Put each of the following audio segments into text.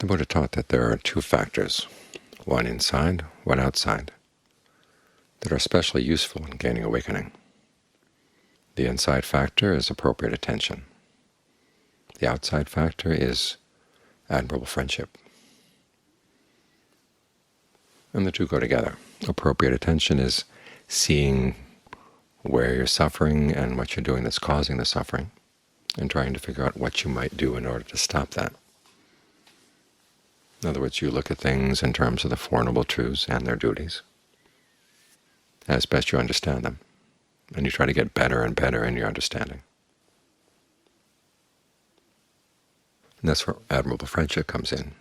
The Buddha taught that there are two factors, one inside, one outside, that are especially useful in gaining awakening. The inside factor is appropriate attention. The outside factor is admirable friendship. And the two go together. Appropriate attention is seeing where you're suffering and what you're doing that's causing the suffering, and trying to figure out what you might do in order to stop that. In other words, you look at things in terms of the Four Noble Truths and their duties as best you understand them, and you try to get better and better in your understanding. And that's where admirable friendship comes in.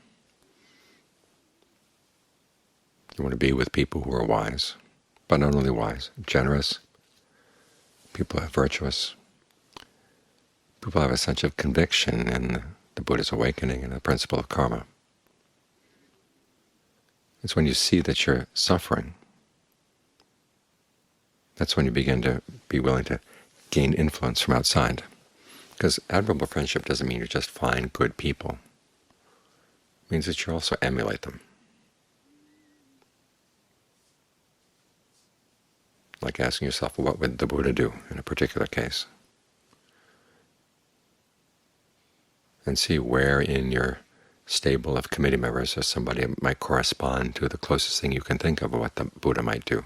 You want to be with people who are wise, but not only wise, generous, people who are virtuous, people who have a sense of conviction in the Buddha's awakening and the principle of karma. It's when you see that you're suffering, that's when you begin to be willing to gain influence from outside. Because admirable friendship doesn't mean you just find good people. It means that you also emulate them. Like asking yourself, well, what would the Buddha do in a particular case? And see where in your stable of committee members or somebody might correspond to the closest thing you can think of what the Buddha might do.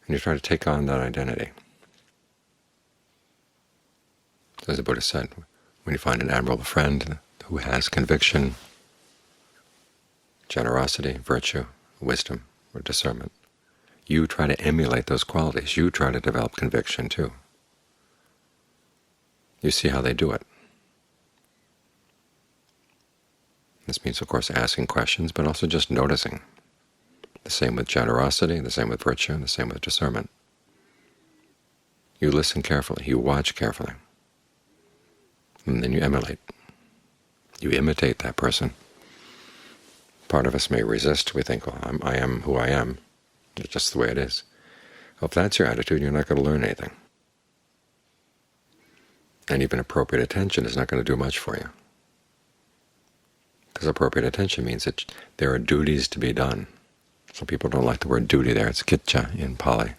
And you try to take on that identity. As the Buddha said, when you find an admirable friend who has conviction, generosity, virtue, wisdom, or discernment, you try to emulate those qualities. You try to develop conviction too. You see how they do it. This means, of course, asking questions, but also just noticing. The same with generosity, the same with virtue, and the same with discernment. You listen carefully, you watch carefully, and then you emulate. You imitate that person. Part of us may resist. We think, well, I am who I am. It's just the way it is. Well, if that's your attitude, you're not going to learn anything. And even appropriate attention is not going to do much for you. Because appropriate attention means that there are duties to be done. Some people don't like the word duty there. It's kicca in Pali.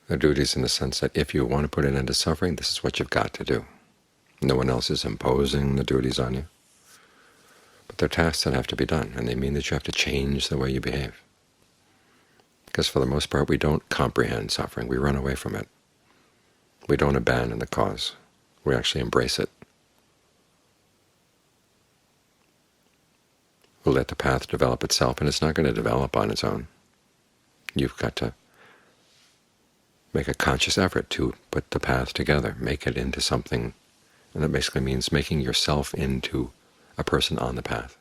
There are duties in the sense that if you want to put an end to suffering, this is what you've got to do. No one else is imposing the duties on you. But they're tasks that have to be done, and they mean that you have to change the way you behave. Because for the most part, we don't comprehend suffering. We run away from it. We don't abandon the cause. We actually embrace it. We'll let the path develop itself, and it's not going to develop on its own. You've got to make a conscious effort to put the path together, make it into something, and that basically means making yourself into a person on the path.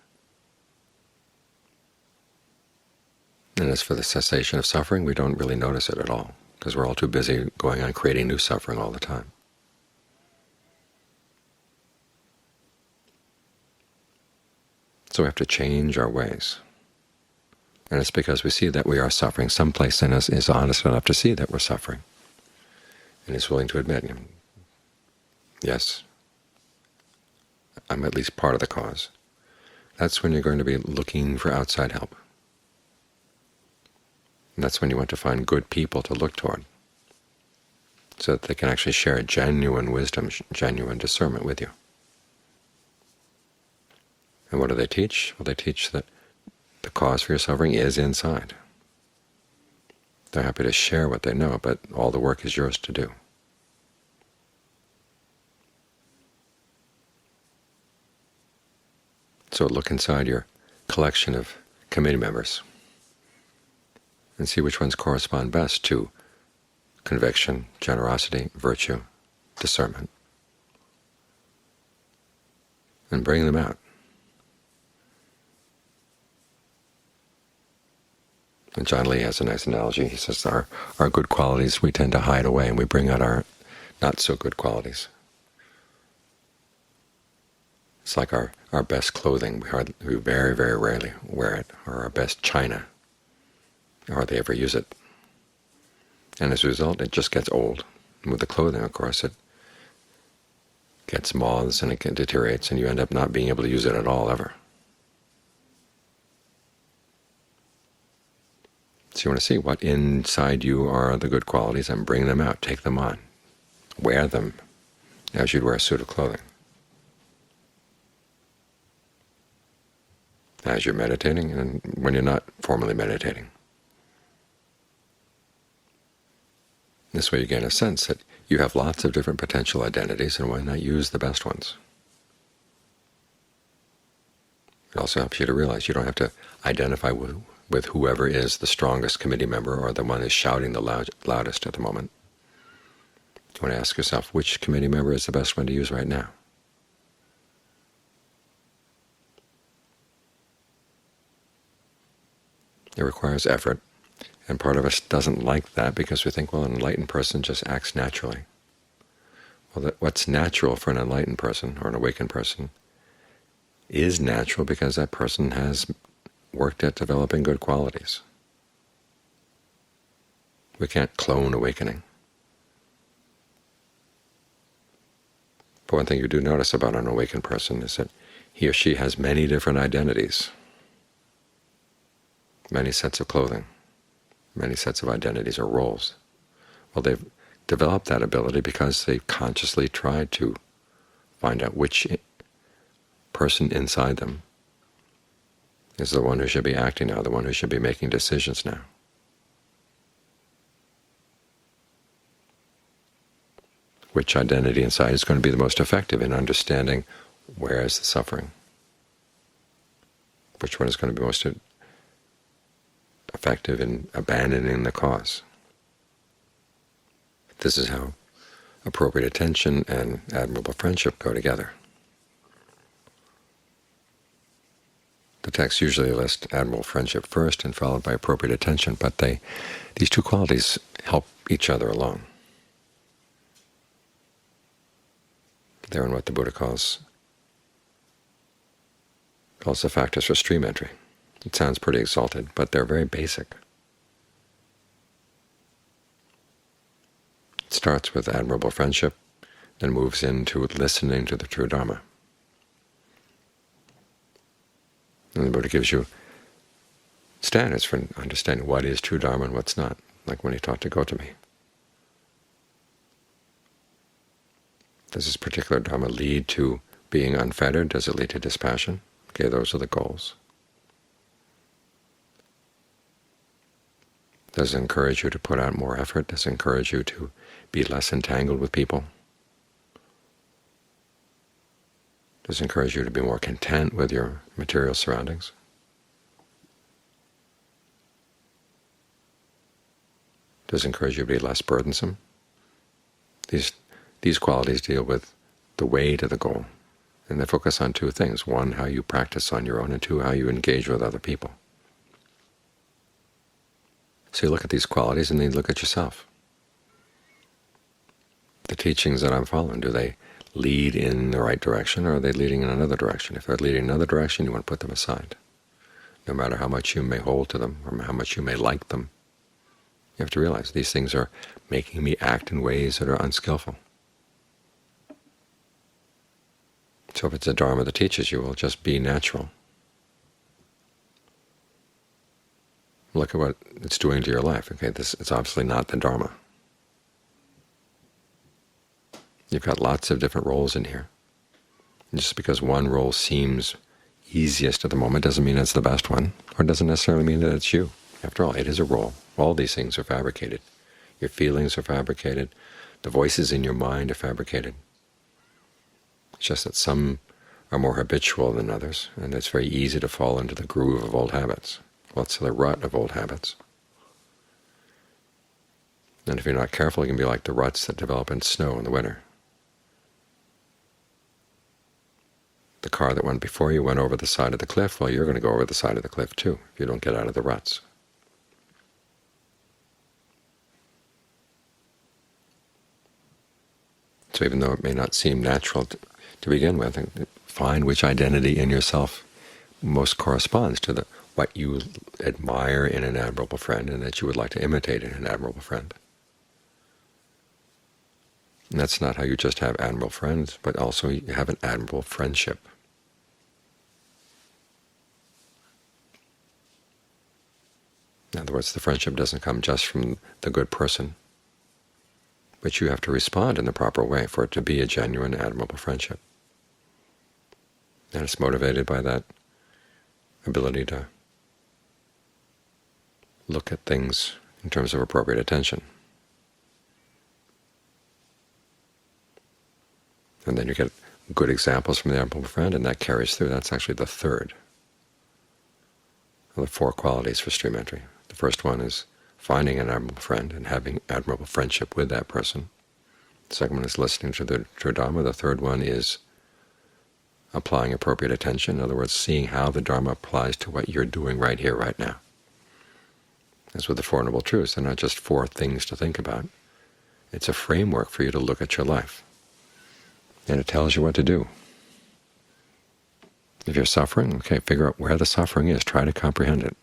And as for the cessation of suffering, we don't really notice it at all, because we're all too busy going on creating new suffering all the time. So we have to change our ways. And it's because we see that we are suffering. Some place in us is honest enough to see that we're suffering, and is willing to admit, yes, I'm at least part of the cause. That's when you're going to be looking for outside help. And that's when you want to find good people to look toward, so that they can actually share genuine wisdom, genuine discernment with you. And what do they teach? Well, they teach that the cause for your suffering is inside. They're happy to share what they know, but all the work is yours to do. So look inside your collection of committee members and see which ones correspond best to conviction, generosity, virtue, discernment, and bring them out. And John Lee has a nice analogy. He says our good qualities we tend to hide away, and we bring out our not-so-good qualities. It's like our best clothing. We very, very rarely wear it, or our best china. You hardly ever use it. And as a result, it just gets old. And with the clothing, of course, it gets moths and it deteriorates, and you end up not being able to use it at all ever. So you want to see what inside you are the good qualities and bring them out, take them on, wear them as you'd wear a suit of clothing. As you're meditating and when you're not formally meditating. This way you gain a sense that you have lots of different potential identities, and why not use the best ones? It also helps you to realize you don't have to identify with whoever is the strongest committee member or the one who's shouting the loudest at the moment. You want to ask yourself, which committee member is the best one to use right now? It requires effort, and part of us doesn't like that because we think, well, an enlightened person just acts naturally. Well, what's natural for an enlightened person or an awakened person is natural because that person has worked at developing good qualities. We can't clone awakening. But one thing you do notice about an awakened person is that he or she has many different identities, many sets of clothing, many sets of identities or roles. Well, they've developed that ability because they've consciously tried to find out which person inside them is the one who should be acting now, the one who should be making decisions now. Which identity inside is going to be the most effective in understanding where is the suffering? Which one is going to be most effective in abandoning the cause? This is how appropriate attention and admirable friendship go together. The text usually lists admirable friendship first and followed by appropriate attention, but these two qualities help each other along. They're in what the Buddha calls the factors for stream entry. It sounds pretty exalted, but they're very basic. It starts with admirable friendship, then moves into listening to the true Dharma. And the Buddha gives you standards for understanding what is true Dharma and what's not, like when he taught to Gotami. Does this particular Dharma lead to being unfettered? Does it lead to dispassion? Okay, those are the goals. Does it encourage you to put out more effort? Does it encourage you to be less entangled with people? Does it encourage you to be more content with your material surroundings? Does it encourage you to be less burdensome? These qualities deal with the way to the goal, and they focus on two things. One, how you practice on your own, and two, how you engage with other people. So you look at these qualities and then you look at yourself. The teachings that I'm following, do they lead in the right direction, or are they leading in another direction? If they're leading in another direction, you want to put them aside. No matter how much you may hold to them or how much you may like them, you have to realize these things are making me act in ways that are unskillful. So if it's a Dharma that teaches you, well, just be natural. Look at what it's doing to your life. Okay, it's obviously not the Dharma. You've got lots of different roles in here. And just because one role seems easiest at the moment doesn't mean it's the best one, or doesn't necessarily mean that it's you. After all, it is a role. All these things are fabricated. Your feelings are fabricated. The voices in your mind are fabricated. It's just that some are more habitual than others, and it's very easy to fall into the groove of old habits. What's the rut of old habits? And if you're not careful, you can be like the ruts that develop in snow in the winter. The car that went before you went over the side of the cliff. Well, you're going to go over the side of the cliff too if you don't get out of the ruts. So even though it may not seem natural to begin with, find which identity in yourself most corresponds to what you admire in an admirable friend and that you would like to imitate in an admirable friend. And that's not how you just have admirable friends, but also you have an admirable friendship. In other words, the friendship doesn't come just from the good person, but you have to respond in the proper way for it to be a genuine, admirable friendship. And it's motivated by that ability to look at things in terms of appropriate attention. And then you get good examples from the admirable friend, and that carries through. That's actually the third of the four qualities for stream entry. The first one is finding an admirable friend and having admirable friendship with that person. The second one is listening to the true Dharma. The third one is applying appropriate attention. In other words, seeing how the Dharma applies to what you're doing right here, right now. As with the Four Noble Truths, they're not just four things to think about. It's a framework for you to look at your life. And it tells you what to do. If you're suffering, okay, figure out where the suffering is. Try to comprehend it.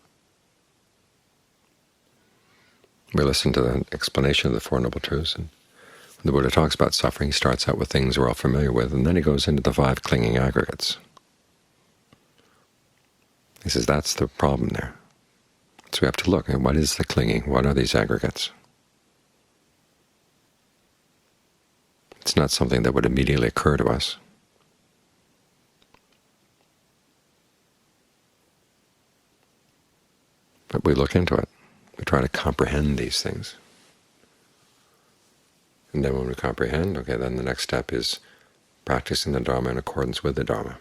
We listen to the explanation of the Four Noble Truths, and when the Buddha talks about suffering, he starts out with things we're all familiar with, and then he goes into the five clinging aggregates. He says that's the problem there. So we have to look at what is the clinging, what are these aggregates? It's not something that would immediately occur to us. But we look into it. We try to comprehend these things. And then when we comprehend, okay, then the next step is practicing the Dharma in accordance with the Dharma.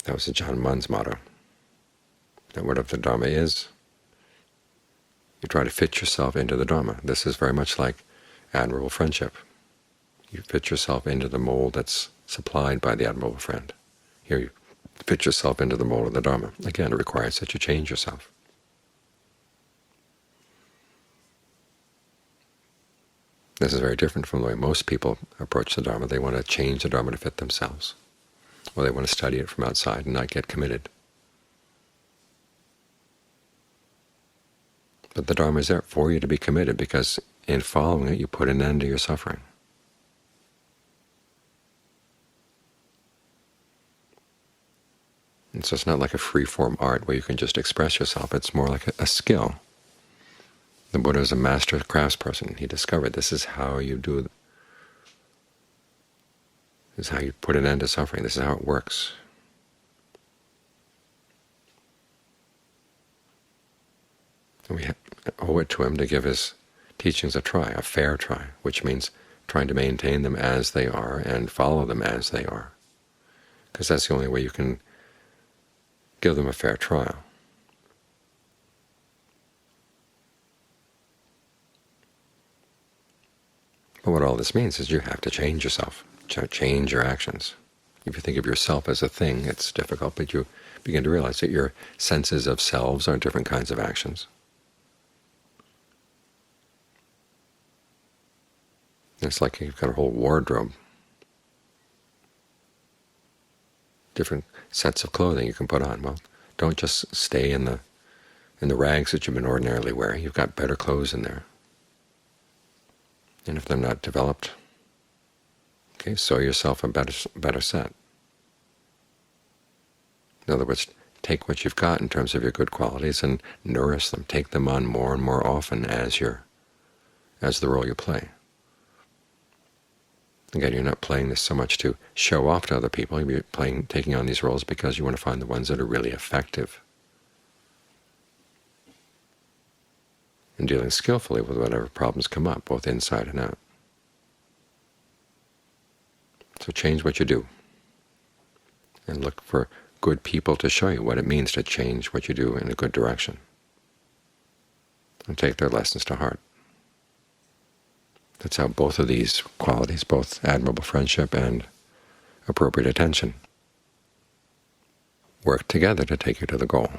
That was Ajahn Mun's motto. That whatever the Dharma is, you try to fit yourself into the Dharma. This is very much like admirable friendship. You fit yourself into the mold that's supplied by the admirable friend. Here you fit yourself into the mold of the Dharma. Again, it requires that you change yourself. This is very different from the way most people approach the Dharma. They want to change the Dharma to fit themselves, or they want to study it from outside and not get committed. But the Dharma is there for you to be committed, because in following it you put an end to your suffering. And so it's not like a free-form art where you can just express yourself. It's more like a skill. The Buddha is a master craftsperson. He discovered this is how you do it. This is how you put an end to suffering. This is how it works. And we owe it to him to give his teachings a try, a fair try, which means trying to maintain them as they are and follow them as they are, because that's the only way you can give them a fair trial. But what all this means is you have to change yourself, change your actions. If you think of yourself as a thing, it's difficult, but you begin to realize that your senses of selves are different kinds of actions. It's like you've got a whole wardrobe, different sets of clothing you can put on. Well, don't just stay in the rags that you've been ordinarily wearing. You've got better clothes in there. And if they're not developed, okay, sew yourself a better set. In other words, take what you've got in terms of your good qualities and nourish them. Take them on more and more often as the role you play. Again, you're not playing this so much to show off to other people. You're taking on these roles because you want to find the ones that are really effective in dealing skillfully with whatever problems come up, both inside and out. So change what you do, and look for good people to show you what it means to change what you do in a good direction, and take their lessons to heart. That's how both of these qualities, both admirable friendship and appropriate attention, work together to take you to the goal.